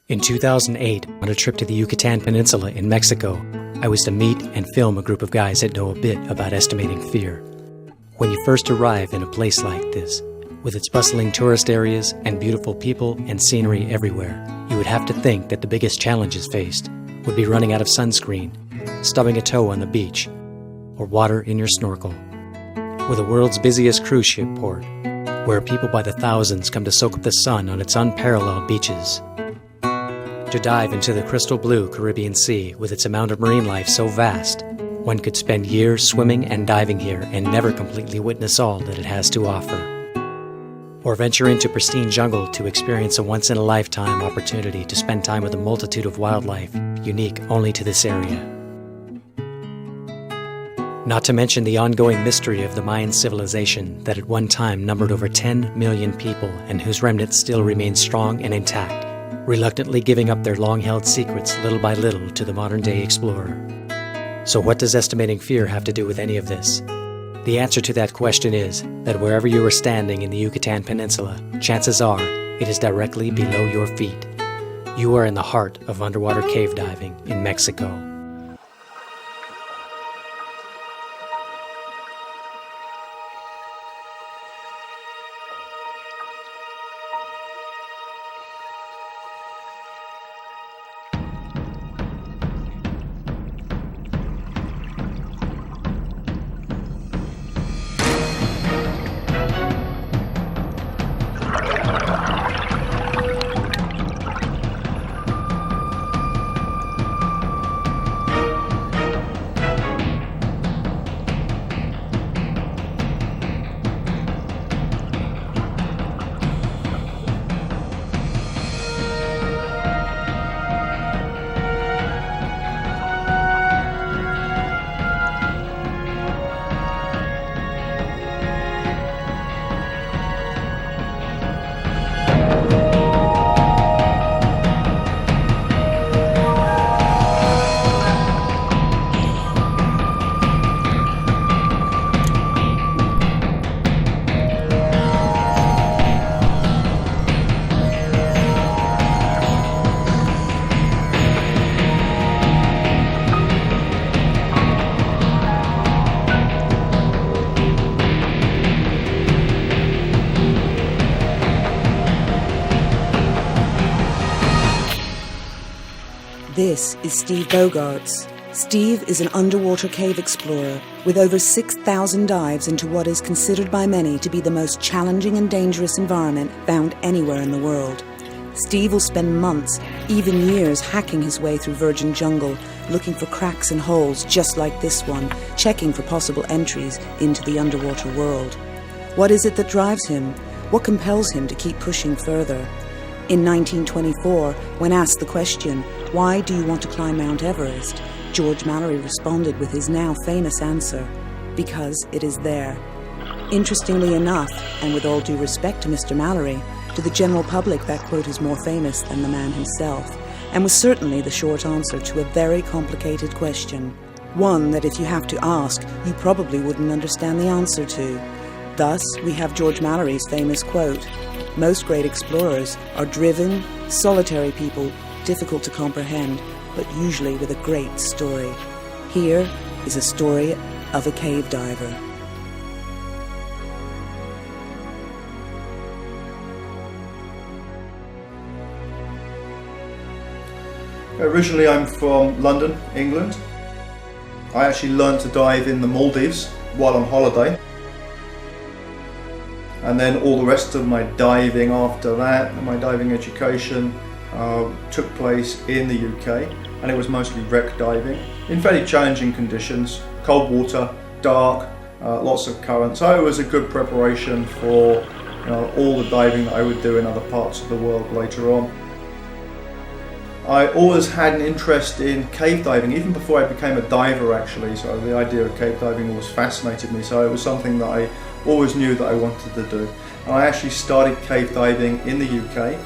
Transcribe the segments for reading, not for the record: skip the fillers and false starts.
In 2008, on a trip to the Yucatan Peninsula in Mexico, I was to meet and film a group of guys that know a bit about estimating fear. When you first arrive in a place like this, with its bustling tourist areas and beautiful people and scenery everywhere, you would have to think that the biggest challenges faced would be running out of sunscreen, stubbing a toe on the beach, or water in your snorkel. With the world's busiest cruise ship port, where people by the thousands come to soak up the sun on its unparalleled beaches, to dive into the crystal blue Caribbean Sea with its amount of marine life so vast, one could spend years swimming and diving here and never completely witness all that it has to offer. Or venture into pristine jungle to experience a once-in-a-lifetime opportunity to spend time with a multitude of wildlife unique only to this area. Not to mention the ongoing mystery of the Mayan civilization that at one time numbered over 10 million people and whose remnants still remain strong and intact, reluctantly giving up their long-held secrets little by little to the modern-day explorer. So what does estimating fear have to do with any of this? The answer to that question is that wherever you are standing in the Yucatan Peninsula, chances are it is directly below your feet. You are in the heart of underwater cave diving in Mexico. This is Steve Bogarts. Steve is an underwater cave explorer with over 6,000 dives into what is considered by many to be the most challenging and dangerous environment found anywhere in the world. Steve will spend months, even years, hacking his way through virgin jungle, looking for cracks and holes just like this one, checking for possible entries into the underwater world. What is it that drives him? What compels him to keep pushing further? In 1924, when asked the question, "Why do you want to climb Mount Everest?" George Mallory responded with his now famous answer, "Because it is there." Interestingly enough, and with all due respect to Mr. Mallory, to the general public that quote is more famous than the man himself, and was certainly the short answer to a very complicated question. One that if you have to ask, you probably wouldn't understand the answer to. Thus, we have George Mallory's famous quote, "Most great explorers are driven, solitary people, difficult to comprehend, but usually with a great story." Here is a story of a cave diver. Originally I'm from London, England. I actually learned to dive in the Maldives while on holiday. And then all the rest of my diving after that, my diving education, took place in the UK, and it was mostly wreck diving in fairly challenging conditions, cold water, dark, lots of current. So it was a good preparation for all the diving that I would do in other parts of the world later on. I always had an interest in cave diving, even before I became a diver actually, so the idea of cave diving always fascinated me, so it was something that I always knew that I wanted to do. And I actually started cave diving in the UK,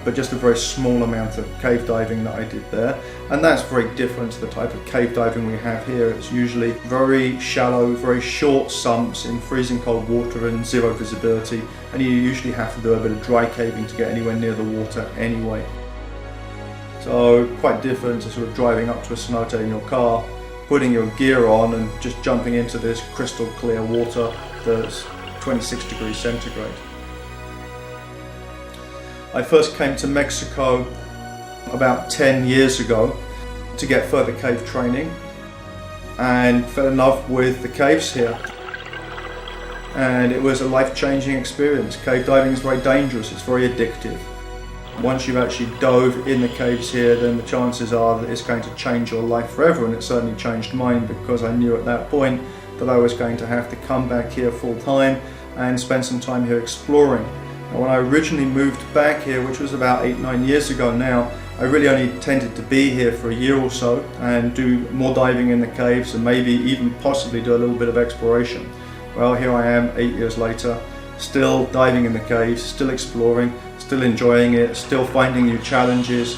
but just a very small amount of cave diving that I did there. And that's very different to the type of cave diving we have here. It's usually very shallow, very short sumps in freezing cold water and zero visibility, and you usually have to do a bit of dry caving to get anywhere near the water anyway. So quite different to sort of driving up to a cenote in your car, putting your gear on and just jumping into this crystal clear water that's 26 degrees centigrade. I first came to Mexico about 10 years ago to get further cave training and fell in love with the caves here. And it was a life-changing experience. Cave diving is very dangerous, it's very addictive. Once you've actually dove in the caves here, then the chances are that it's going to change your life forever, and it certainly changed mine because I knew at that point that I was going to have to come back here full time and spend some time here exploring. And when I originally moved back here, which was about 8-9 years ago now, I really only intended to be here for a year or so and do more diving in the caves and maybe even possibly do a little bit of exploration. Well, here I am 8 years later, still diving in the caves, still exploring, still enjoying it, still finding new challenges,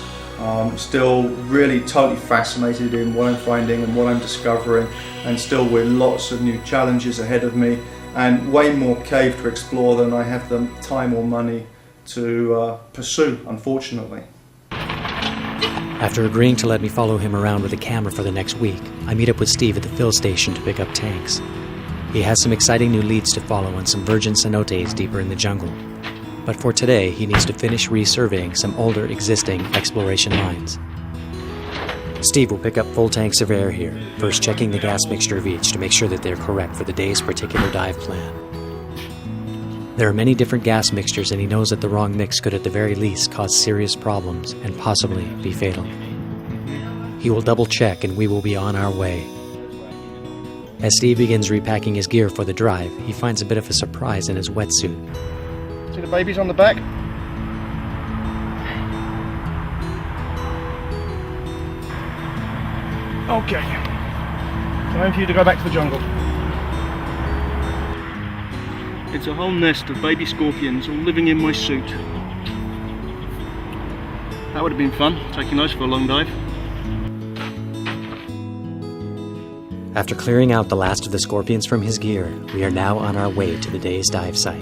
still really totally fascinated in what I'm finding and what I'm discovering, and still with lots of new challenges ahead of me and way more cave to explore than I have the time or money to pursue, unfortunately. After agreeing to let me follow him around with a camera for the next week, I meet up with Steve at the fill station to pick up tanks. He has some exciting new leads to follow on some virgin cenotes deeper in the jungle. But for today, he needs to finish resurveying some older existing exploration lines. Steve will pick up full tanks of air here, first checking the gas mixture of each to make sure that they're correct for the day's particular dive plan. There are many different gas mixtures, and he knows that the wrong mix could at the very least cause serious problems and possibly be fatal. He will double check and we will be on our way. As Steve begins repacking his gear for the drive, he finds a bit of a surprise in his wetsuit. See the babies on the back? Okay. Time for you to go back to the jungle. It's a whole nest of baby scorpions all living in my suit. That would have been fun, taking those for a long dive. After clearing out the last of the scorpions from his gear, we are now on our way to the day's dive site.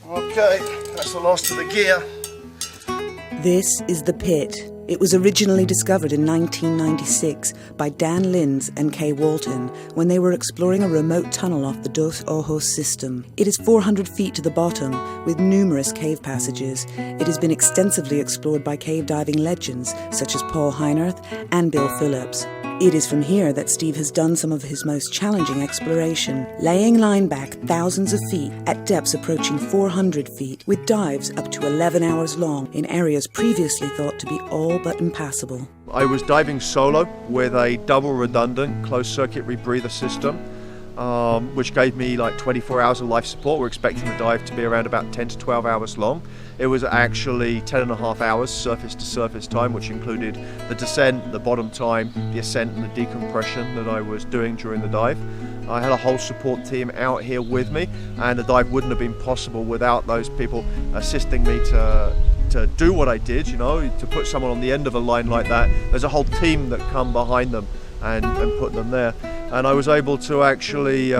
Okay, that's the last of the gear. This is the pit. It was originally discovered in 1996 by Dan Linds and Kay Walton when they were exploring a remote tunnel off the Dos Ojos system. It is 400 feet to the bottom, with numerous cave passages. It has been extensively explored by cave diving legends such as Paul Heinerth and Bill Phillips. It is from here that Steve has done some of his most challenging exploration, laying line back thousands of feet at depths approaching 400 feet, with dives up to 11 hours long in areas previously thought to be all but impassable. I was diving solo with a double redundant closed circuit rebreather system, which gave me like 24 hours of life support. We're expecting the dive to be around about 10 to 12 hours long. It was actually 10.5 hours surface to surface time, which included the descent, the bottom time, the ascent and the decompression that I was doing during the dive. I had a whole support team out here with me, and the dive wouldn't have been possible without those people assisting me to do what I did, you know, to put someone on the end of a line like that. There's a whole team that come behind them and put them there. And I was able to actually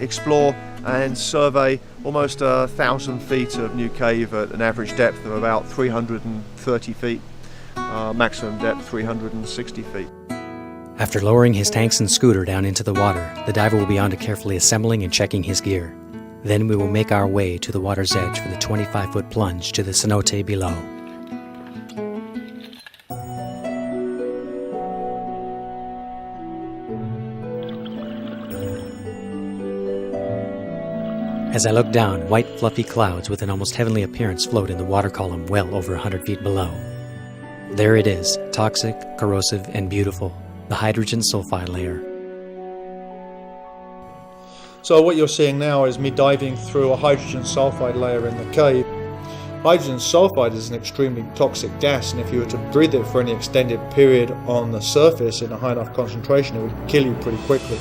explore and survey almost 1,000 feet of new cave at an average depth of about 330 feet, maximum depth 360 feet. After lowering his tanks and scooter down into the water, the diver will be on to carefully assembling and checking his gear. Then we will make our way to the water's edge for the 25-foot plunge to the cenote below. As I look down, white fluffy clouds with an almost heavenly appearance float in the water column well over 100 feet below. There it is, toxic, corrosive, and beautiful, the hydrogen sulfide layer. So what you're seeing now is me diving through a hydrogen sulfide layer in the cave. Hydrogen sulfide is an extremely toxic gas, and if you were to breathe it for any extended period on the surface in a high enough concentration, it would kill you pretty quickly.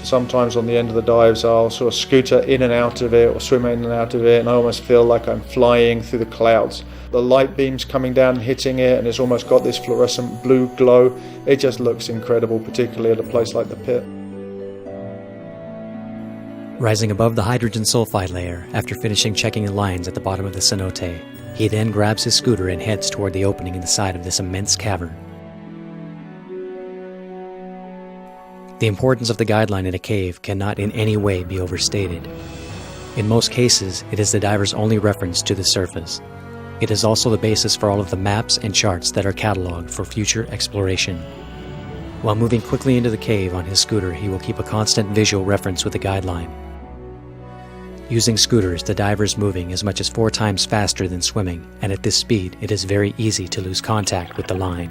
Sometimes on the end of the dives I'll sort of scooter in and out of it or swim in and out of it, and I almost feel like I'm flying through the clouds. the light beams coming down and hitting it, and it's almost got this fluorescent blue glow. It just looks incredible, particularly at a place like the pit. Rising above the hydrogen sulfide layer after finishing checking the lines at the bottom of the cenote, he then grabs his scooter and heads toward the opening in the side of this immense cavern. The importance of the guideline in a cave cannot in any way be overstated. In most cases, it is the diver's only reference to the surface. It is also the basis for all of the maps and charts that are cataloged for future exploration. While moving quickly into the cave on his scooter, he will keep a constant visual reference with the guideline. Using scooters, the diver is moving as much as 4 times faster than swimming, and at this speed, it is very easy to lose contact with the line.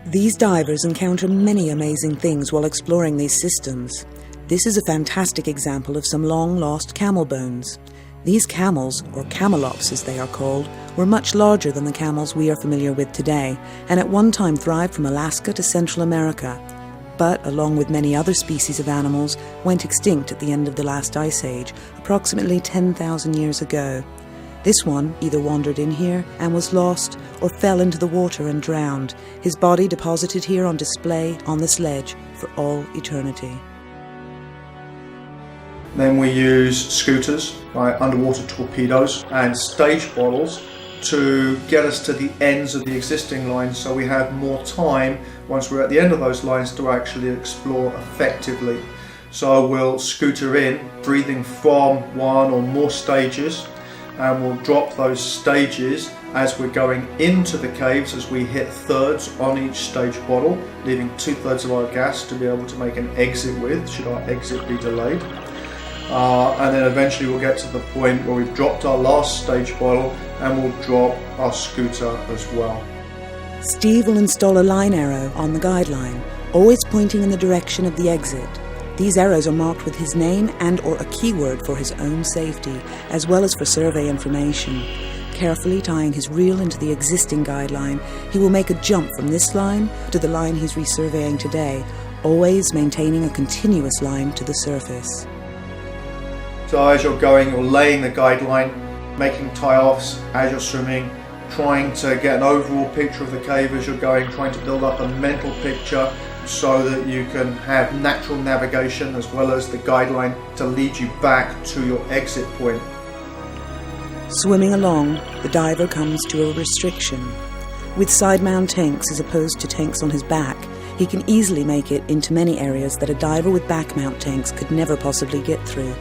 These divers encounter many amazing things while exploring these systems. This is a fantastic example of some long-lost camel bones. These camels, or camelops as they are called, were much larger than the camels we are familiar with today, and at one time thrived from Alaska to Central America, but, along with many other species of animals, went extinct at the end of the last ice age, approximately 10,000 years ago. This one either wandered in here and was lost, or fell into the water and drowned, his body deposited here on display on this ledge for all eternity. Then we use scooters, like underwater torpedoes, and stage bottles to get us to the ends of the existing lines, so we have more time once we're at the end of those lines to actually explore effectively. So we'll scooter in, breathing from one or more stages, and we'll drop those stages as we're going into the caves, as we hit thirds on each stage bottle, leaving 2/3 of our gas to be able to make an exit with, should our exit be delayed. And then eventually we'll get to the point where we've dropped our last stage bottle and we'll drop our scooter as well. Steve will install a line arrow on the guideline, always pointing in the direction of the exit. These arrows are marked with his name and or a keyword for his own safety, as well as for survey information. Carefully tying his reel into the existing guideline, he will make a jump from this line to the line he's resurveying today, always maintaining a continuous line to the surface. So as you're going, you're laying the guideline, making tie-offs as you're swimming, trying to get an overall picture of the cave as you're going, trying to build up a mental picture so that you can have natural navigation as well as the guideline to lead you back to your exit point. Swimming along, the diver comes to a restriction. With side-mount tanks as opposed to tanks on his back, he can easily make it into many areas that a diver with back-mount tanks could never possibly get through.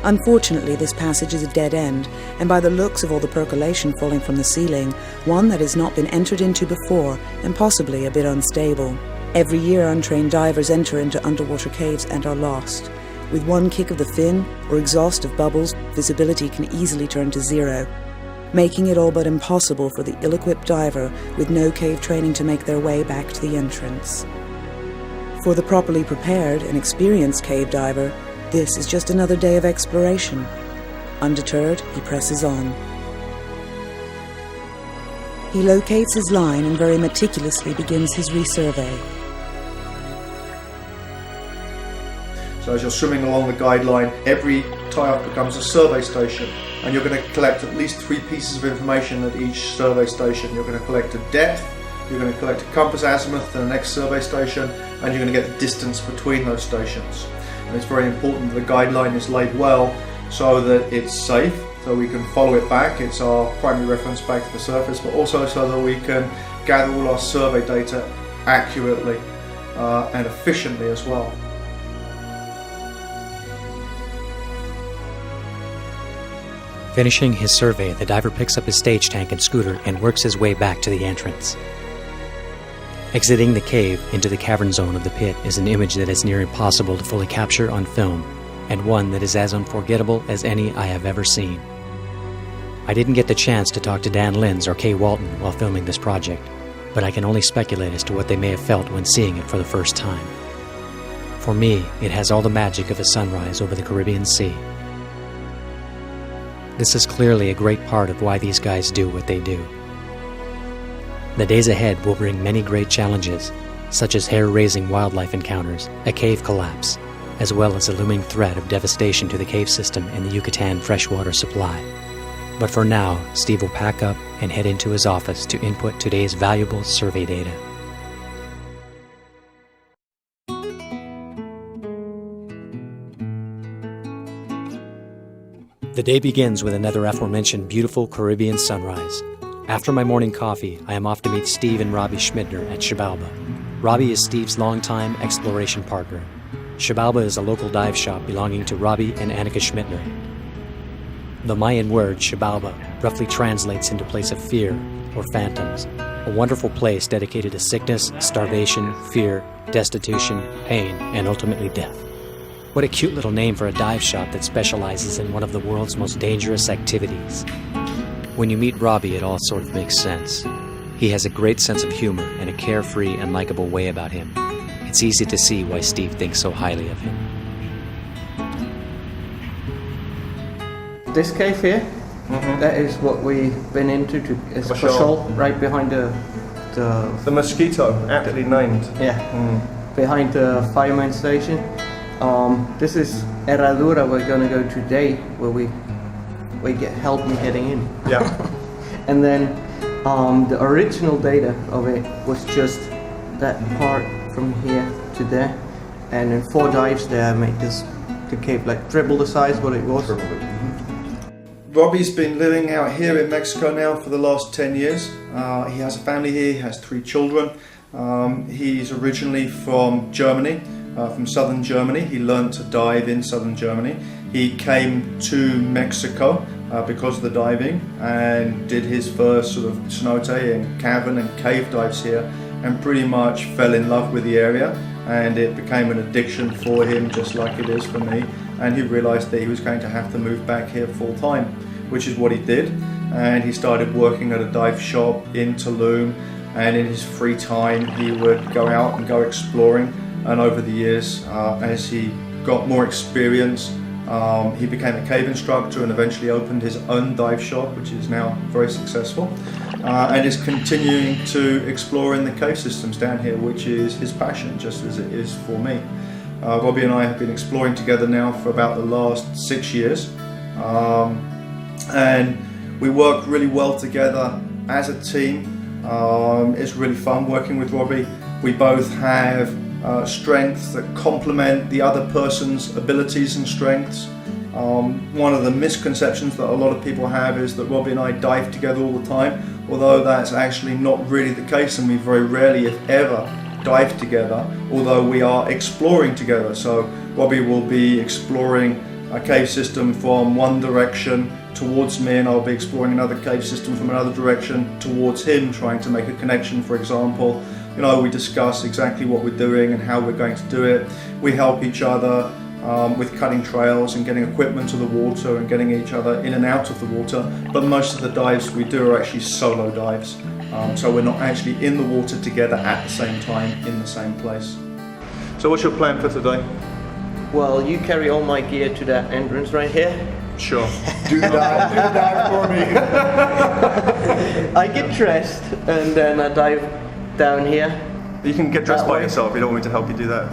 Unfortunately, this passage is a dead end, and by the looks of all the percolation falling from the ceiling, one that has not been entered into before, and possibly a bit unstable. Every year, untrained divers enter into underwater caves and are lost. With one kick of the fin, or exhaust of bubbles, visibility can easily turn to zero, making it all but impossible for the ill-equipped diver with no cave training to make their way back to the entrance. For the properly prepared and experienced cave diver, this is just another day of exploration. Undeterred, he presses on. He locates his line and very meticulously begins his resurvey. So as you're swimming along the guideline, every tie-off becomes a survey station, and you're going to collect at least 3 pieces of information at each survey station. You're going to collect a depth, you're going to collect a compass azimuth to the next survey station, and you're going to get the distance between those stations. And it's very important that the guideline is laid well so that it's safe, so we can follow it back. It's our primary reference back to the surface, but also so that we can gather all our survey data accurately and efficiently as well. Finishing his survey, the diver picks up his stage tank and scooter and works his way back to the entrance. Exiting the cave into the cavern zone of the pit is an image that is near impossible to fully capture on film, and one that is as unforgettable as any I have ever seen. I didn't get the chance to talk to Dan Linz or Kay Walton while filming this project, but I can only speculate as to what they may have felt when seeing it for the first time. For me, it has all the magic of a sunrise over the Caribbean Sea. This is clearly a great part of why these guys do what they do. The days ahead will bring many great challenges, such as hair-raising wildlife encounters, a cave collapse, as well as a looming threat of devastation to the cave system and the Yucatan freshwater supply. But for now, Steve will pack up and head into his office to input today's valuable survey data. The day begins with another aforementioned beautiful Caribbean sunrise. After my morning coffee, I am off to meet Steve and Robbie Schmidtner at Xibalba. Robbie is Steve's longtime exploration partner. Xibalba is a local dive shop belonging to Robbie and Annika Schmidtner. The Mayan word Xibalba roughly translates into place of fear or phantoms, a wonderful place dedicated to sickness, starvation, fear, destitution, pain, and ultimately death. What a cute little name for a dive shop that specializes in one of the world's most dangerous activities. When you meet Robbie, it all sort of makes sense. He has a great sense of humor and a carefree and likable way about him. It's easy to see why Steve thinks so highly of him. This cave here, that is what we've been into. It's Pashol, right behind the mosquito, aptly named. Yeah, behind the fireman station. This is Herradura we're gonna go today, where we get help in getting in. Yeah. And then the original data of it was just that part from here to there, and in 4 dives there made the cave like triple the size what it was. Robbie's been living out here in Mexico now for the last 10 years. He has a family here, he has 3 children. He's originally from Germany, from southern Germany. He learned to dive in southern Germany. He came to Mexico because of the diving and did his first sort of cenote and cavern and cave dives here, and pretty much fell in love with the area, and it became an addiction for him just like it is for me, and he realized that he was going to have to move back here full time, which is what he did. And he started working at a dive shop in Tulum, and in his free time he would go out and go exploring. And over the years, as he got more experience, he became a cave instructor and eventually opened his own dive shop, which is now very successful, and is continuing to explore in the cave systems down here, which is his passion, just as it is for me. Robbie and I have been exploring together now for about the last 6 years, and we work really well together as a team. It's really fun working with Robbie. We both have strengths that complement the other person's abilities and strengths. One of the misconceptions that a lot of people have is that Robbie and I dive together all the time, although that's actually not really the case, and we very rarely, if ever, dive together, although we are exploring together. So Robbie will be exploring a cave system from one direction towards me, and I'll be exploring another cave system from another direction towards him, trying to make a connection, for example. You know, we discuss exactly what we're doing and how we're going to do it. We help each other with cutting trails and getting equipment to the water and getting each other in and out of the water. But most of the dives we do are actually solo dives. So we're not actually in the water together at the same time in the same place. So what's your plan for today? Well, you carry all my gear to that entrance right here. Sure. Do that for me. I get dressed and then I dive down here. You can get dressed That by way. yourself. You don't want me to help you do that.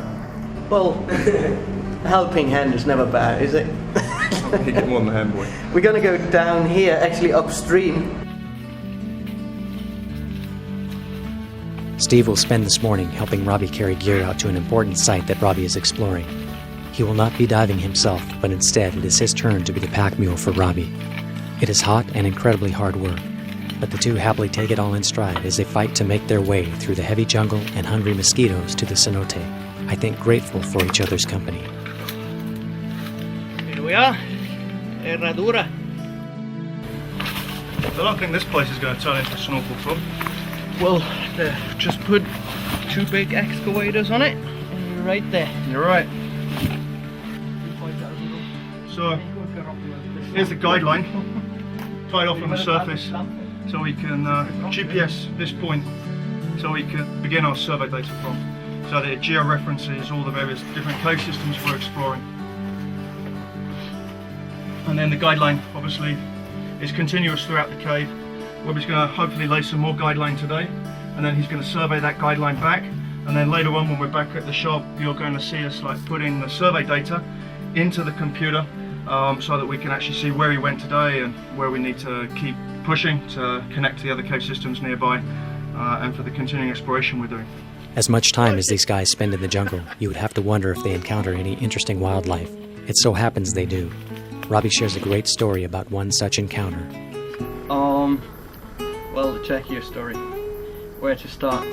Well, a helping hand is never bad, is it? You get more than a hand, boy. We're gonna go down here, actually upstream. Steve will spend this morning helping Robbie carry gear out to an important site that Robbie is exploring. He will not be diving himself, but instead it is his turn to be the pack mule for Robbie. It is hot and incredibly hard work, but the two happily take it all in stride as they fight to make their way through the heavy jungle and hungry mosquitoes to the cenote, I think grateful for each other's company. Here we are, Herradura. I don't think this place is going to turn into a snorkel club. Well, they've just put 2 big excavators on it, and you're right there. You're right. So, here's the guideline, tied off on the surface, so we can GPS this point, so we can begin our survey data from, so that it georeferences all the various different cave systems we're exploring. And then the guideline, obviously, is continuous throughout the cave. Robbie's going to hopefully lay some more guideline today, and then he's going to survey that guideline back, and then later on when we're back at the shop, you're going to see us like putting the survey data into the computer so that we can actually see where he went today and where we need to keep pushing to connect to the other cave systems nearby and for the continuing exploration we're doing. As much time as these guys spend in the jungle, you would have to wonder if they encounter any interesting wildlife. It so happens they do. Robbie shares a great story about one such encounter. Well, to check your story, where to start.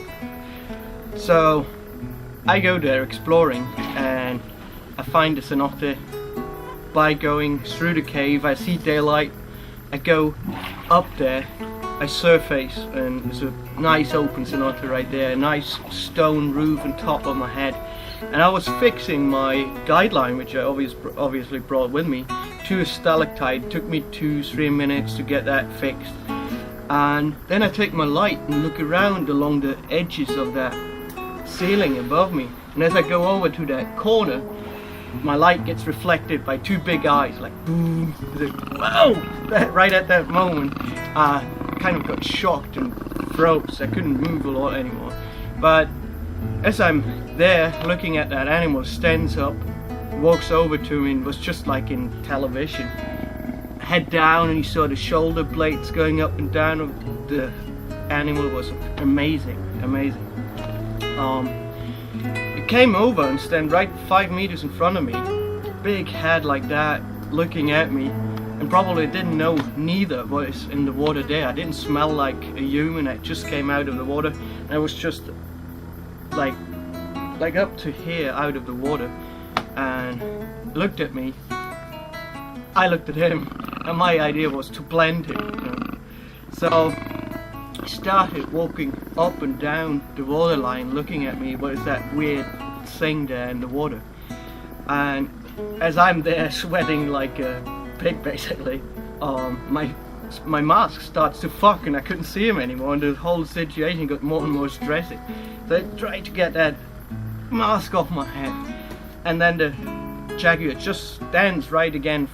So, I go there exploring and I find the cenote. By going through the cave, I see daylight, I go up there, I surface, and there's a nice open cenote right there, a nice stone roof on top of my head. And I was fixing my guideline, which I obviously brought with me, to a stalactite. It took me 2-3 minutes to get that fixed. And then I take my light and look around along the edges of that ceiling above me. And as I go over to that corner, my light gets reflected by 2 big eyes, like boom, whoa! Right at that moment, I kind of got shocked and froze. I couldn't move a lot anymore. But as I'm there looking at that animal, stands up, walks over to me, and was just like in television. Head down, and you saw the shoulder blades going up and down of the animal. Was amazing. It came over and stand right 5 meters in front of me, big head like that, looking at me, and probably didn't know neither was in the water there. I didn't smell like a human. I just came out of the water, and I was just like up to here out of the water, and looked at me. I looked at him, and my idea was to blend him, you know? So I started walking up and down the waterline, looking at me. What is that weird thing there in the water? And as I'm there sweating like a pig, basically, my mask starts to fuck, and I couldn't see him anymore, and the whole situation got more and more stressing. So I tried to get that mask off my head, and then the jaguar just stands right in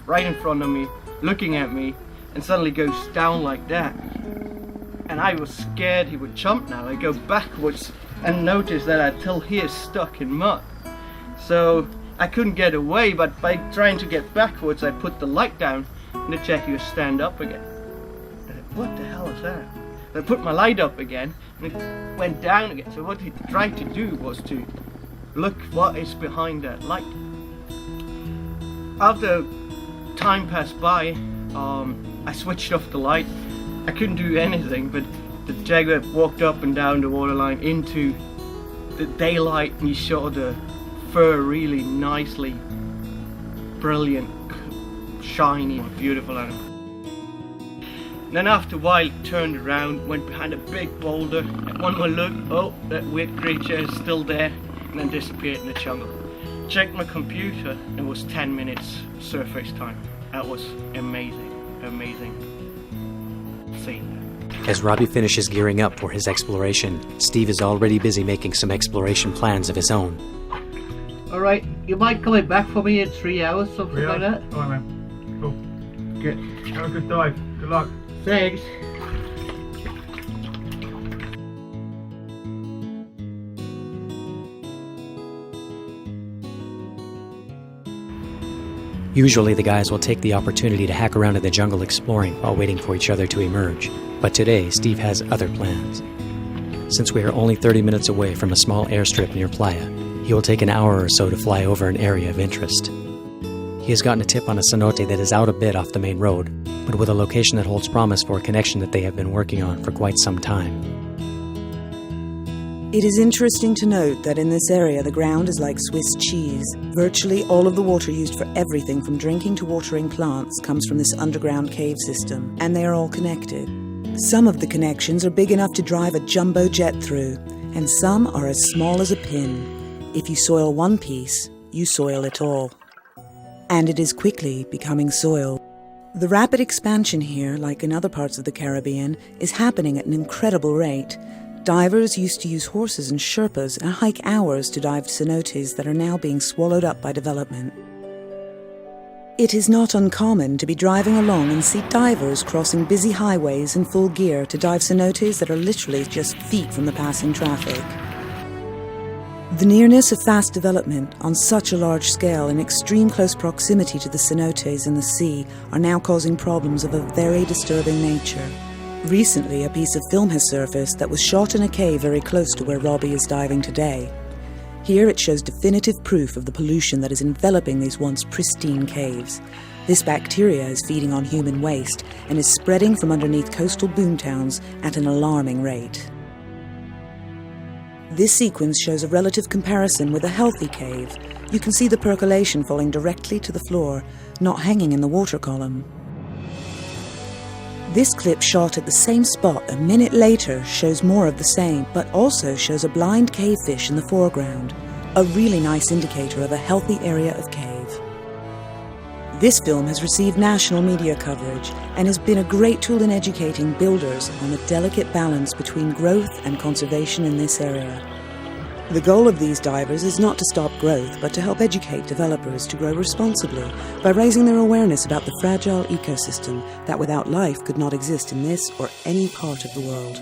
front of me, looking at me, and suddenly goes down like that. And I was scared he would jump now. I go backwards and notice that I till here stuck in mud. So I couldn't get away, but by trying to get backwards, I put the light down, and the jaguar stand up again. I said, what the hell is that? I put my light up again, and it went down again. So what he tried to do was to look what is behind that light. After time passed by, I switched off the light. I couldn't do anything, but the jaguar walked up and down the waterline into the daylight, and you saw the fur really nicely, brilliant, shiny, beautiful animal. And then after a while it turned around, went behind a big boulder, and one more look, oh, that weird creature is still there, and then disappeared in the jungle. Checked my computer, it was 10 minutes surface time. That was amazing scene. As Robbie finishes gearing up for his exploration, Steve is already busy making some exploration plans of his own. Alright, you might coming back for me in 3 hours, something like that? Alright, man. Cool. Good. Have a good dive. Good luck. Thanks. Usually the guys will take the opportunity to hack around in the jungle exploring while waiting for each other to emerge. But today, Steve has other plans. Since we are only 30 minutes away from a small airstrip near Playa, he will take an hour or so to fly over an area of interest. He has gotten a tip on a cenote that is out a bit off the main road, but with a location that holds promise for a connection that they have been working on for quite some time. It is interesting to note that in this area the ground is like Swiss cheese. Virtually all of the water used for everything from drinking to watering plants comes from this underground cave system, and they are all connected. Some of the connections are big enough to drive a jumbo jet through, and some are as small as a pin. If you soil one piece, you soil it all. And it is quickly becoming soil. The rapid expansion here, like in other parts of the Caribbean, is happening at an incredible rate. Divers used to use horses and Sherpas and hike hours to dive cenotes that are now being swallowed up by development. It is not uncommon to be driving along and see divers crossing busy highways in full gear to dive cenotes that are literally just feet from the passing traffic. The nearness of fast development on such a large scale in extreme close proximity to the cenotes and the sea are now causing problems of a very disturbing nature. Recently, a piece of film has surfaced that was shot in a cave very close to where Robbie is diving today. Here it shows definitive proof of the pollution that is enveloping these once pristine caves. This bacteria is feeding on human waste and is spreading from underneath coastal boomtowns at an alarming rate. This sequence shows a relative comparison with a healthy cave. You can see the percolation falling directly to the floor, not hanging in the water column. This clip shot at the same spot a minute later shows more of the same, but also shows a blind cavefish in the foreground, a really nice indicator of a healthy area of cave. This film has received national media coverage and has been a great tool in educating builders on the delicate balance between growth and conservation in this area. The goal of these divers is not to stop growth, but to help educate developers to grow responsibly by raising their awareness about the fragile ecosystem that without life could not exist in this or any part of the world.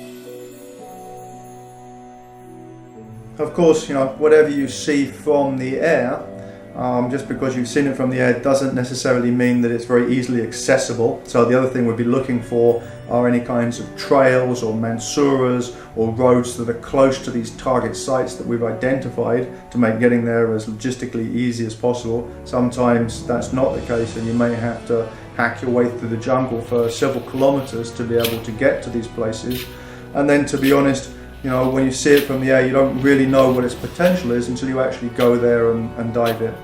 Of course, whatever you see from the air, just because you've seen it from the air doesn't necessarily mean that it's very easily accessible. So the other thing we'd be looking for are any kinds of trails or mansuras or roads that are close to these target sites that we've identified to make getting there as logistically easy as possible. Sometimes that's not the case and you may have to hack your way through the jungle for several kilometers to be able to get to these places. And then, to be honest, when you see it from the air, you don't really know what its potential is until you actually go there and dive in.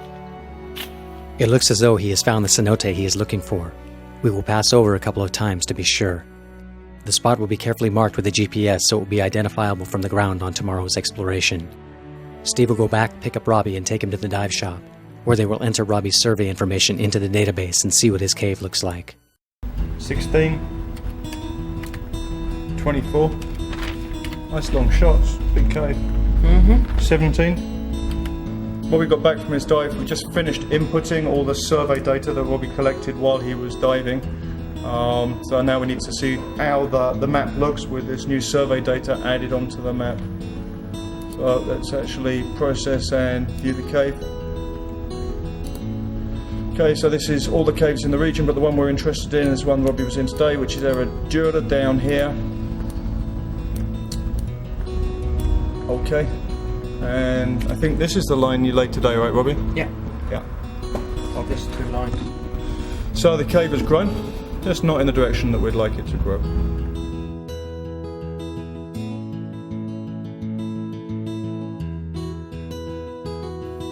It looks as though he has found the cenote he is looking for. We will pass over a couple of times to be sure. The spot will be carefully marked with a GPS so it will be identifiable from the ground on tomorrow's exploration. Steve will go back, pick up Robbie, and take him to the dive shop, where they will enter Robbie's survey information into the database and see what his cave looks like. 16, 24, nice long shots, big cave. 17. What we got back from his dive, we just finished inputting all the survey data that Robbie collected while he was diving. So now we need to see how the map looks with this new survey data added onto the map. So let's actually process and view the cave. Okay, so this is all the caves in the region, but the one we're interested in is one Robbie was in today, which is Herradura down here. Okay, and I think this is the line you laid today, right, Robbie? Yeah. Yeah. Of these two lines. So the cave has grown, just not in the direction that we'd like it to grow.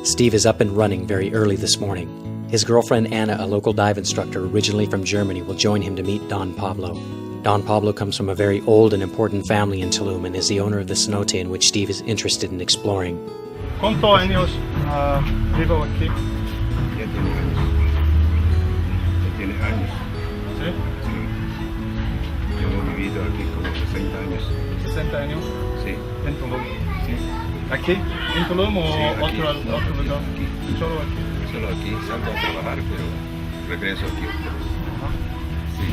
Steve is up and running very early this morning. His girlfriend Anna, a local dive instructor originally from Germany, will join him to meet Don Pablo. Don Pablo comes from a very old and important family in Tulum and is the owner of the cenote in which Steve is interested in exploring. ¿Cuántos años vivo aquí? Ya tiene años. Ya tiene años. ¿Sí? Sí. Yo he vivido aquí como 60 años. 60 años. Sí. En Tulum. Sí. ¿Aquí? ¿En Tulum o Sí, aquí. otro lugar? Aquí. Solo aquí. Solo aquí salgo a trabajar, pero regreso aquí. Sí.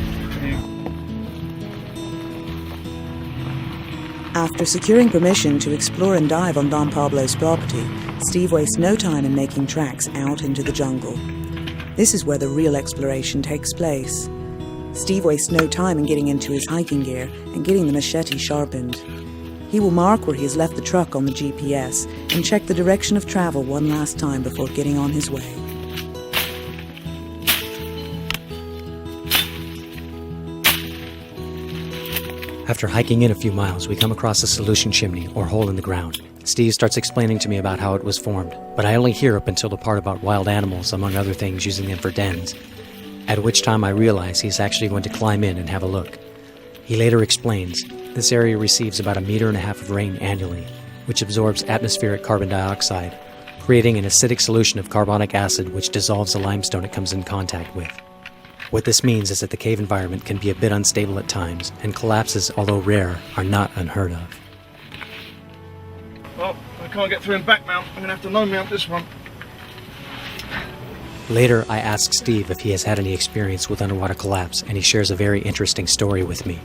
After securing permission to explore and dive on Don Pablo's property, Steve wastes no time in making tracks out into the jungle. This is where the real exploration takes place. Steve wastes no time in getting into his hiking gear and getting the machete sharpened. He will mark where he has left the truck on the GPS and check the direction of travel one last time before getting on his way. After hiking in a few miles, we come across a solution chimney, or hole in the ground. Steve starts explaining to me about how it was formed, but I only hear up until the part about wild animals, among other things, using them for dens, at which time I realize he's actually going to climb in and have a look. He later explains, this area receives about 1.5 meters of rain annually, which absorbs atmospheric carbon dioxide, creating an acidic solution of carbonic acid which dissolves the limestone it comes in contact with. What this means is that the cave environment can be a bit unstable at times, and collapses, although rare, are not unheard of. Well, I can't get through in back mount. I'm going to have to low mount this one. Later, I ask Steve if he has had any experience with underwater collapse, and he shares a very interesting story with me.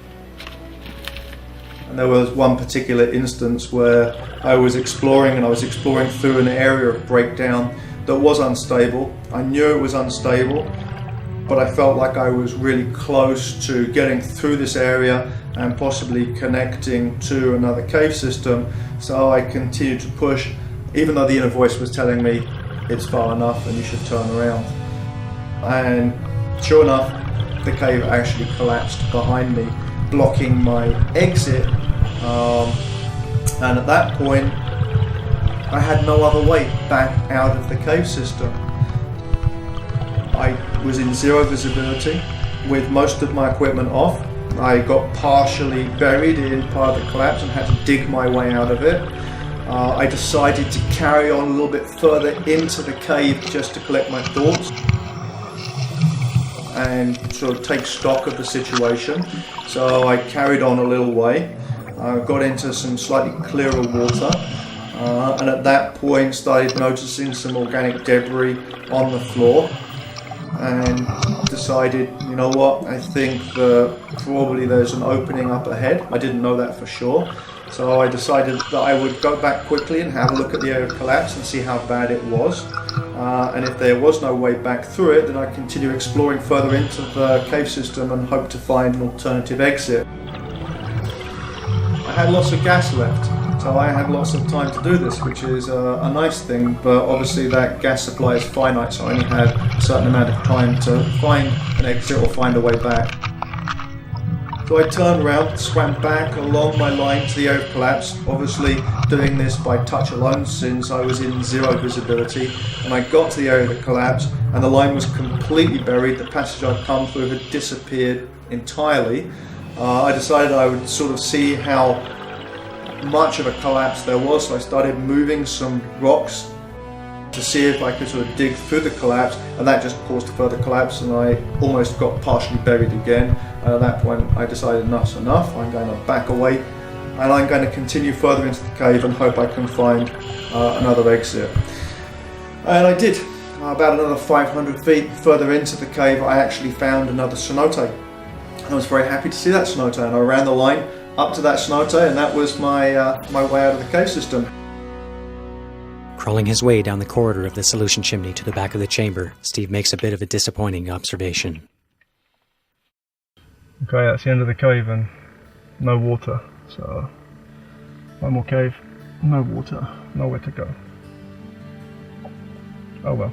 And there was one particular instance where I was exploring through an area of breakdown that was unstable. I knew it was unstable, but I felt like I was really close to getting through this area and possibly connecting to another cave system. So I continued to push, even though the inner voice was telling me it's far enough and you should turn around. And sure enough, the cave actually collapsed behind me, blocking my exit. And at that point, I had no other way back out of the cave system. I was in zero visibility with most of my equipment off. I got partially buried in part of the collapse and had to dig my way out of it. I decided to carry on a little bit further into the cave just to collect my thoughts and sort of take stock of the situation. So I carried on a little way, got into some slightly clearer water, and at that point started noticing some organic debris on the floor, and decided, you know what, I think probably there's an opening up ahead. I didn't know that for sure. So I decided that I would go back quickly and have a look at the area of collapse and see how bad it was. And if there was no way back through it, then I'd continue exploring further into the cave system and hope to find an alternative exit. I had lots of gas left, so I had lots of time to do this, which is a nice thing, but obviously that gas supply is finite, so I only had a certain amount of time to find an exit or find a way back. So I turned around, swam back along my line to the area of collapse, obviously doing this by touch alone since I was in zero visibility. And I got to the area of the collapse and the line was completely buried. The passage I'd come through had disappeared entirely. I decided I would sort of see how much of a collapse there was, so I started moving some rocks to see if I could sort of dig through the collapse, and that just caused further collapse and I almost got partially buried again. And at that point I decided enough's enough, I'm going to back away and I'm going to continue further into the cave and hope I can find another exit. And I did. About another 500 feet further into the cave I actually found another cenote. I was very happy to see that cenote and I ran the line up to that cenote, and that was my way out of the cave system. Crawling his way down the corridor of the solution chimney to the back of the chamber, Steve makes a bit of a disappointing observation. Okay, that's the end of the cave and no water. So, one more cave, no water, nowhere to go. Oh well.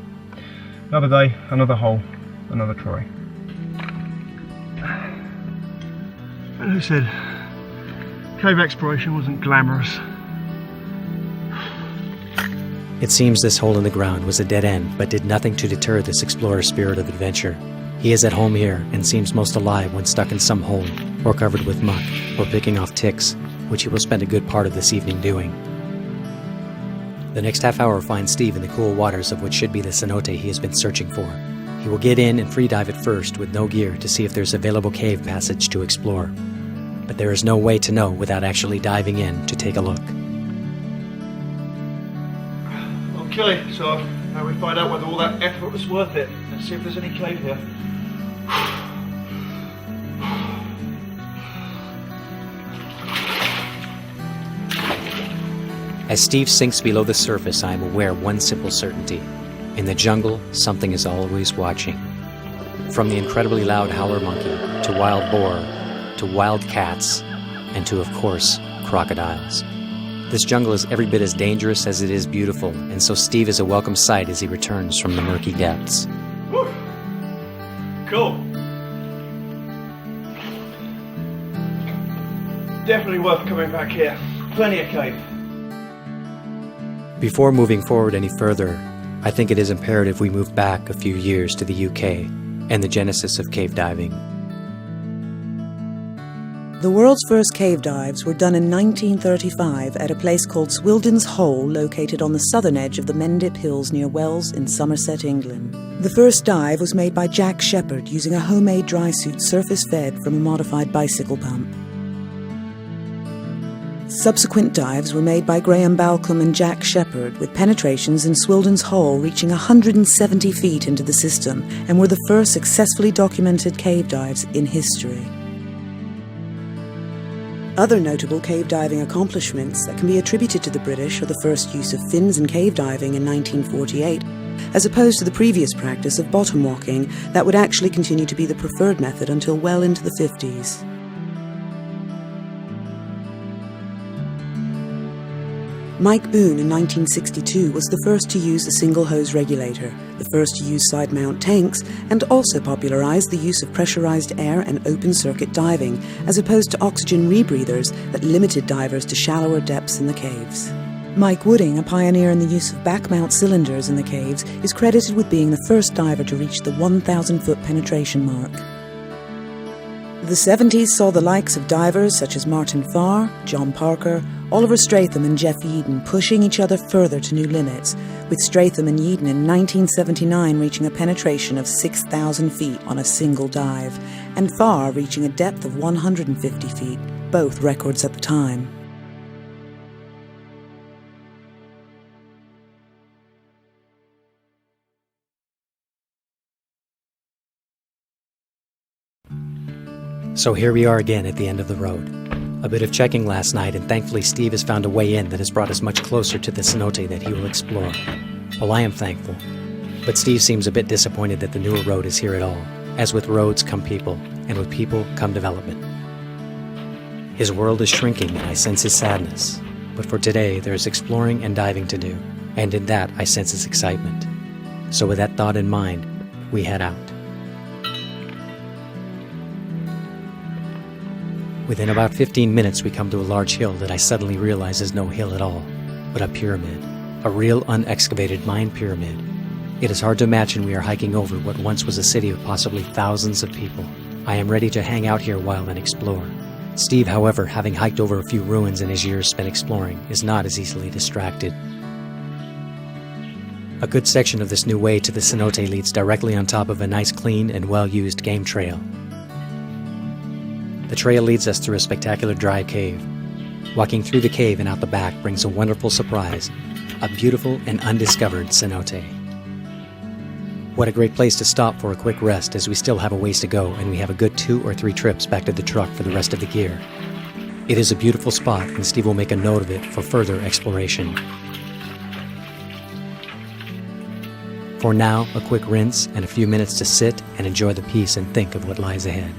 Another day, another hole, another try. As I said, cave exploration wasn't glamorous. It seems this hole in the ground was a dead end, but did nothing to deter this explorer's spirit of adventure. He is at home here and seems most alive when stuck in some hole, or covered with muck, or picking off ticks, which he will spend a good part of this evening doing. The next half hour finds Steve in the cool waters of what should be the cenote he has been searching for. He will get in and free dive at first with no gear to see if there's available cave passage to explore. But there is no way to know without actually diving in to take a look. Okay, so now we find out whether all that effort was worth it. Let's see if there's any cave here. As Steve sinks below the surface, I am aware of one simple certainty. In the jungle, something is always watching. From the incredibly loud howler monkey, to wild boar, to wild cats, and to, of course, crocodiles. This jungle is every bit as dangerous as it is beautiful, and so Steve is a welcome sight as he returns from the murky depths. Woo. Cool. Definitely worth coming back here. Plenty of cave. Before moving forward any further, I think it is imperative we move back a few years to the UK and the genesis of cave diving. The world's first cave dives were done in 1935 at a place called Swildon's Hole, located on the southern edge of the Mendip Hills near Wells in Somerset, England. The first dive was made by Jack Shepherd using a homemade dry suit surface-fed from a modified bicycle pump. Subsequent dives were made by Graham Balcombe and Jack Shepherd, with penetrations in Swildon's Hole reaching 170 feet into the system, and were the first successfully documented cave dives in history. Other notable cave diving accomplishments that can be attributed to the British are the first use of fins in cave diving in 1948, as opposed to the previous practice of bottom walking that would actually continue to be the preferred method until well into the 50s. Mike Boone in 1962 was the first to use the single-hose regulator, the first to use side-mount tanks, and also popularized the use of pressurized air and open-circuit diving, as opposed to oxygen rebreathers that limited divers to shallower depths in the caves. Mike Wooding, a pioneer in the use of back-mount cylinders in the caves, is credited with being the first diver to reach the 1,000-foot penetration mark. The 70s saw the likes of divers such as Martin Farr, John Parker, Oliver Stratham and Jeff Yeadon pushing each other further to new limits, with Stratham and Yeadon in 1979 reaching a penetration of 6,000 feet on a single dive, and Farr reaching a depth of 150 feet, both records at the time. So here we are again at the end of the road. A bit of checking last night, and thankfully Steve has found a way in that has brought us much closer to the cenote that he will explore. Well, I am thankful. But Steve seems a bit disappointed that the newer road is here at all. As with roads come people, and with people come development. His world is shrinking, and I sense his sadness. But for today, there is exploring and diving to do, and in that I sense his excitement. So with that thought in mind, we head out. Within about 15 minutes, we come to a large hill that I suddenly realize is no hill at all, but a pyramid. A real unexcavated mine pyramid. It is hard to imagine we are hiking over what once was a city of possibly thousands of people. I am ready to hang out here a while and explore. Steve, however, having hiked over a few ruins in his years spent exploring, is not as easily distracted. A good section of this new way to the cenote leads directly on top of a nice clean and well-used game trail. The trail leads us through a spectacular dry cave. Walking through the cave and out the back brings a wonderful surprise, a beautiful and undiscovered cenote. What a great place to stop for a quick rest, as we still have a ways to go and we have a good 2 or 3 trips back to the truck for the rest of the gear. It is a beautiful spot, and Steve will make a note of it for further exploration. For now, a quick rinse and a few minutes to sit and enjoy the peace and think of what lies ahead.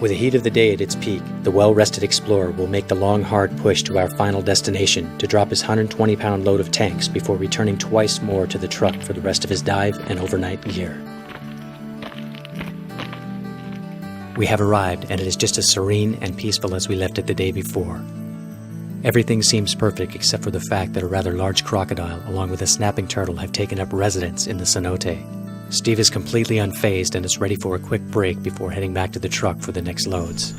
With the heat of the day at its peak, the well-rested explorer will make the long, hard push to our final destination to drop his 120-pound load of tanks before returning twice more to the truck for the rest of his dive and overnight gear. We have arrived, and it is just as serene and peaceful as we left it the day before. Everything seems perfect except for the fact that a rather large crocodile along with a snapping turtle have taken up residence in the cenote. Steve is completely unfazed and is ready for a quick break before heading back to the truck for the next loads.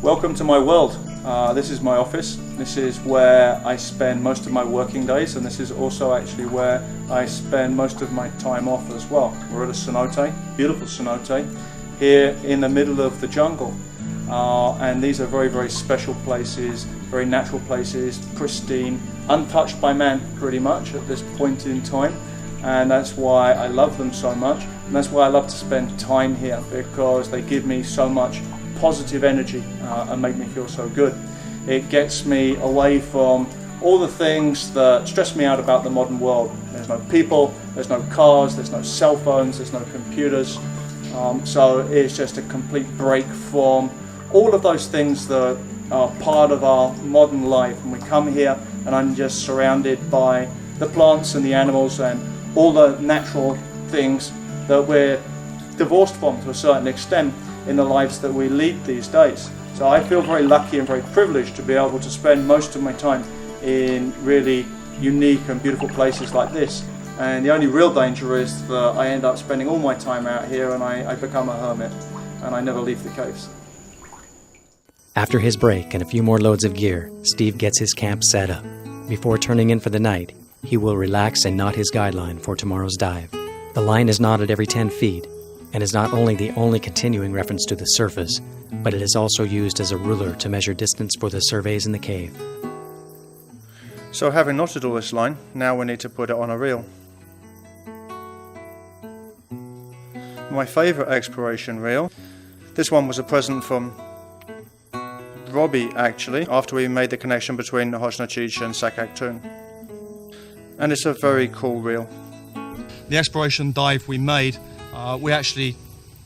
Welcome to my world. This is my office. This is where I spend most of my working days, and this is also actually where I spend most of my time off as well. We're at a cenote, beautiful cenote, here in the middle of the jungle. And these are very, very special places, very natural places, pristine, untouched by man pretty much at this point in time. And that's why I love them so much, and that's why I love to spend time here, because they give me so much positive energy and make me feel so good. It gets me away from all the things that stress me out about the modern world. There's no people, there's no cars, there's no cell phones, there's no computers, so it's just a complete break from all of those things that are part of our modern life. And we come here and I'm just surrounded by the plants and the animals and all the natural things that we're divorced from to a certain extent in the lives that we lead these days. So I feel very lucky and very privileged to be able to spend most of my time in really unique and beautiful places like this. And the only real danger is that I end up spending all my time out here and I become a hermit and I never leave the caves. After his break and a few more loads of gear, Steve gets his camp set up. Before turning in for the night, he will relax and knot his guideline for tomorrow's dive. The line is knotted every 10 feet, and is not only the only continuing reference to the surface, but it is also used as a ruler to measure distance for the surveys in the cave. So having knotted all this line, now we need to put it on a reel. My favourite exploration reel, this one was a present from Robbie actually, after we made the connection between Nahotchna Chich and Sakaktoon. And it's a very cool reel. The exploration dive we made, we actually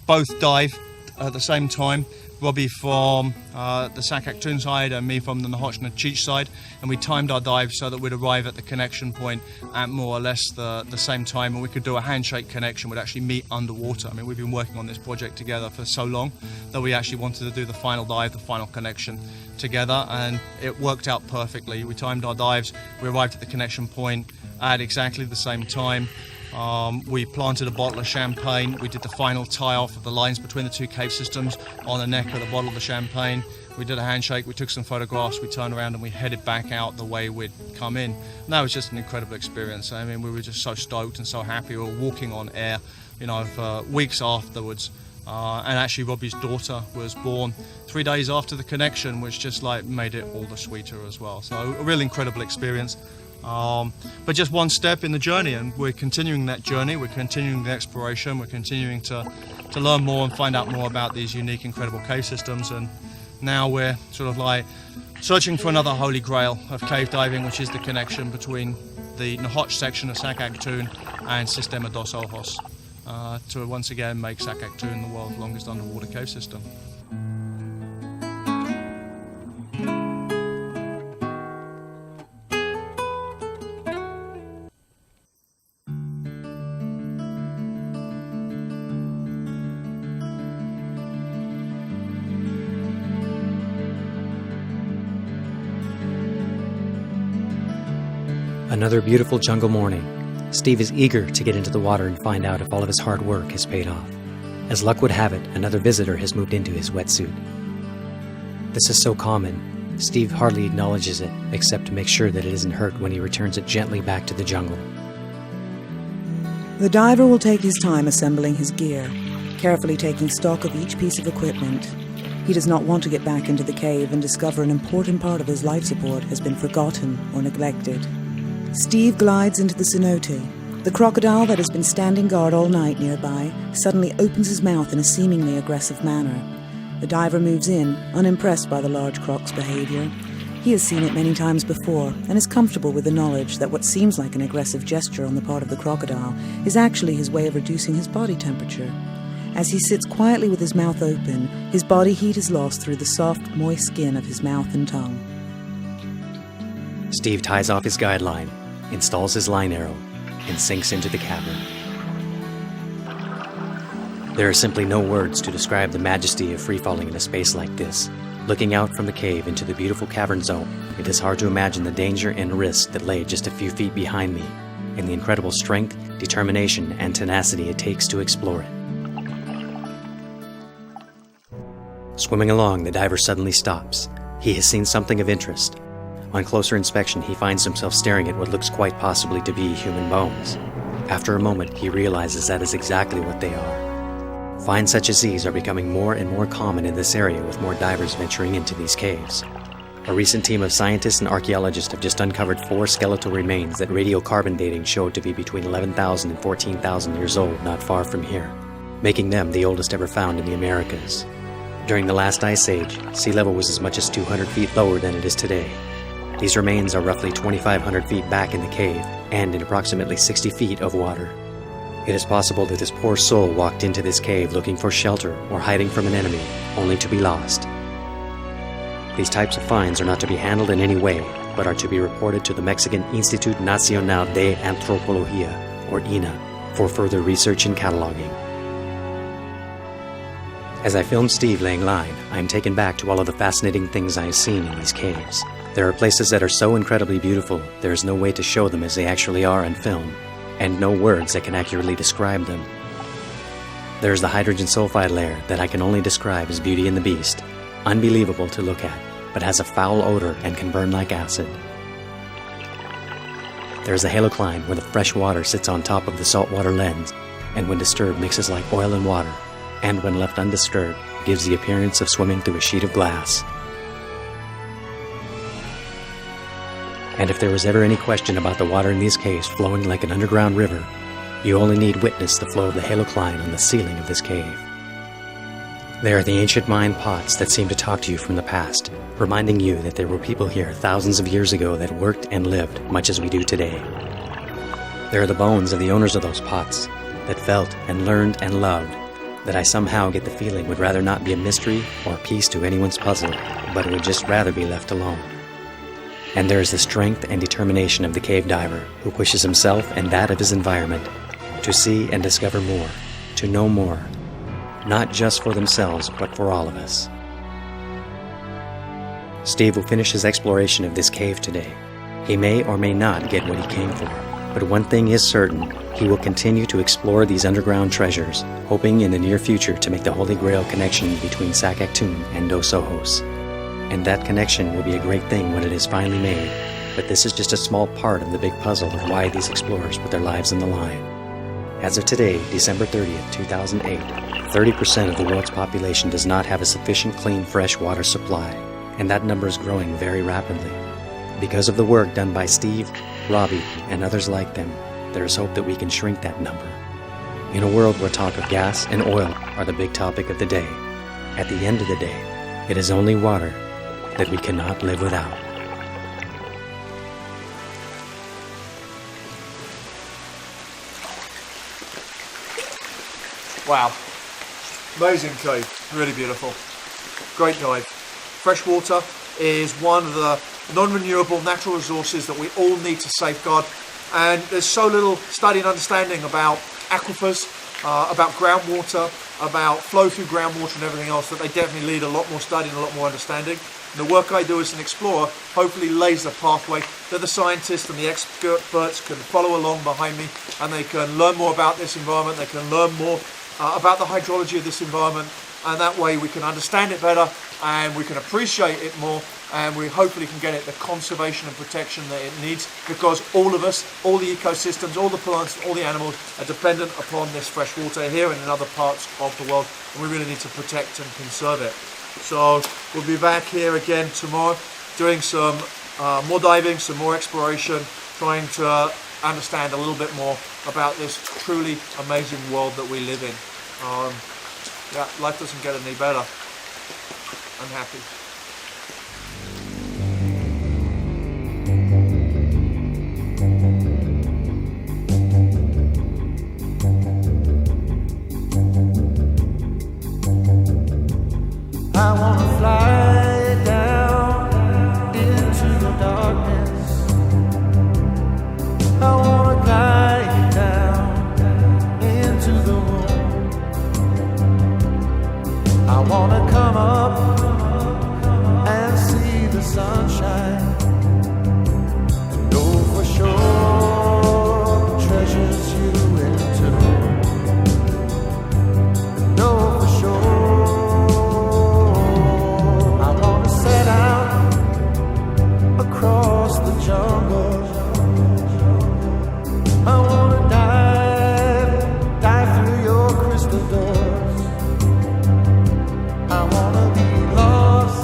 both dived at the same time. Robbie from the Sakaktoon side and me from the Nahotchna Chich side, and we timed our dive so that we'd arrive at the connection point at more or less the same time, and we could do a handshake connection. We'd actually meet underwater. I mean, we've been working on this project together for so long that we actually wanted to do the final dive, the final connection together, and it worked out perfectly. We timed our dives, we arrived at the connection point at exactly the same time. We planted a bottle of champagne. We did the final tie-off of the lines between the two cave systems on the neck of the bottle of the champagne. We did a handshake, we took some photographs, we turned around and we headed back out the way we'd come in. And that was just an incredible experience. I mean, we were just so stoked and so happy. We were walking on air, you know, for weeks afterwards. And actually Robbie's daughter was born 3 days after the connection, which just like made it all the sweeter as well. So a really incredible experience. But just one step in the journey, and we're continuing that journey, we're continuing the exploration, we're continuing to learn more and find out more about these unique, incredible cave systems. And now we're sort of like searching for another holy grail of cave diving, which is the connection between the Nahotch section of Sakaktoon and Sistema dos Ojos, to once again make Sakaktoon the world's longest underwater cave system. Another beautiful jungle morning. Steve is eager to get into the water and find out if all of his hard work has paid off. As luck would have it, another visitor has moved into his wetsuit. This is so common, Steve hardly acknowledges it, except to make sure that it isn't hurt when he returns it gently back to the jungle. The diver will take his time assembling his gear, carefully taking stock of each piece of equipment. He does not want to get back into the cave and discover an important part of his life support has been forgotten or neglected. Steve glides into the cenote. The crocodile that has been standing guard all night nearby suddenly opens his mouth in a seemingly aggressive manner. The diver moves in, unimpressed by the large croc's behavior. He has seen it many times before and is comfortable with the knowledge that what seems like an aggressive gesture on the part of the crocodile is actually his way of reducing his body temperature. As he sits quietly with his mouth open, his body heat is lost through the soft, moist skin of his mouth and tongue. Steve ties off his guideline, installs his line arrow, and sinks into the cavern. There are simply no words to describe the majesty of free-falling in a space like this. Looking out from the cave into the beautiful cavern zone, it is hard to imagine the danger and risk that lay just a few feet behind me, and the incredible strength, determination, and tenacity it takes to explore it. Swimming along, the diver suddenly stops. He has seen something of interest. On closer inspection, he finds himself staring at what looks quite possibly to be human bones. After a moment, he realizes that is exactly what they are. Finds such as these are becoming more and more common in this area, with more divers venturing into these caves. A recent team of scientists and archaeologists have just uncovered 4 skeletal remains that radiocarbon dating showed to be between 11,000 and 14,000 years old not far from here, making them the oldest ever found in the Americas. During the last ice age, sea level was as much as 200 feet lower than it is today. These remains are roughly 2,500 feet back in the cave and in approximately 60 feet of water. It is possible that this poor soul walked into this cave looking for shelter or hiding from an enemy, only to be lost. These types of finds are not to be handled in any way, but are to be reported to the Mexican Instituto Nacional de Antropología, or INAH, for further research and cataloging. As I film Steve laying line, I am taken back to all of the fascinating things I have seen in these caves. There are places that are so incredibly beautiful, there is no way to show them as they actually are on film, and no words that can accurately describe them. There is the hydrogen sulfide layer that I can only describe as Beauty and the Beast, unbelievable to look at, but has a foul odor and can burn like acid. There is the halocline where the fresh water sits on top of the saltwater lens, and when disturbed mixes like oil and water, and when left undisturbed, gives the appearance of swimming through a sheet of glass. And if there was ever any question about the water in these caves flowing like an underground river, You only need witness the flow of the halocline on the ceiling of this cave. They are the ancient Mayan pots that seem to talk to you from the past, reminding you that there were people here thousands of years ago that worked and lived much as we do today. There are the bones of the owners of those pots that felt and learned and loved, that I somehow get the feeling would rather not be a mystery or a piece to anyone's puzzle, but would just rather be left alone. And there is the strength and determination of the cave diver who pushes himself and that of his environment to see and discover more, to know more, not just for themselves, but for all of us. Steve will finish his exploration of this cave today. He may or may not get what he came for, but one thing is certain: he will continue to explore these underground treasures, hoping in the near future to make the Holy Grail connection between Sakaktoon and Dos Ojos. And that connection will be a great thing when it is finally made, but this is just a small part of the big puzzle of why these explorers put their lives on the line. As of today, December 30th, 2008, 30% of the world's population does not have a sufficient clean fresh water supply, and that number is growing very rapidly. Because of the work done by Steve, Robbie, and others like them, there is hope that we can shrink that number. In a world where talk of gas and oil are the big topic of the day, at the end of the day, it is only water that we cannot live without. Wow. Amazing cave. Really beautiful. Great dive. Fresh water is one of the non-renewable natural resources that we all need to safeguard. And there's so little study and understanding about aquifers, about groundwater, about flow through groundwater and everything else, that they definitely need a lot more study and a lot more understanding. And the work I do as an explorer hopefully lays the pathway that the scientists and the experts can follow along behind me, and they can learn more about this environment, they can learn more about the hydrology of this environment, and that way we can understand it better and we can appreciate it more, and we hopefully can get it the conservation and protection that it needs, because all of us, all the ecosystems, all the plants, all the animals are dependent upon this fresh water here and in other parts of the world, and we really need to protect and conserve it. So we'll be back here again tomorrow doing some more diving, some more exploration, trying to understand a little bit more about this truly amazing world that we live in. Yeah, life doesn't get any better. I'm happy. I wanna fly down into the darkness. I wanna glide down into the room. I wanna come up and see the sunshine, to know for sure the treasures you entomb. Know for sure. Across the jungle, I wanna dive through your crystal doors. I wanna be lost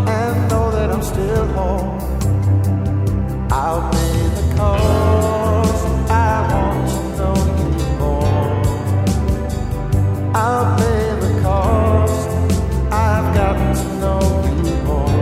and know that I'm still home. I'll pay the cost. I want to know you more. I'll pay the cost. I've got to know you more.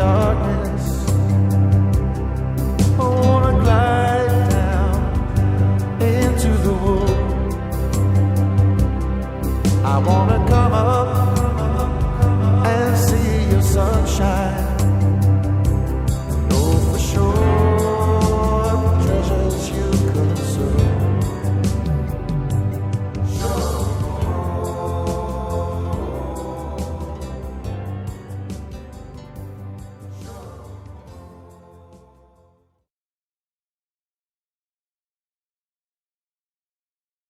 darkness.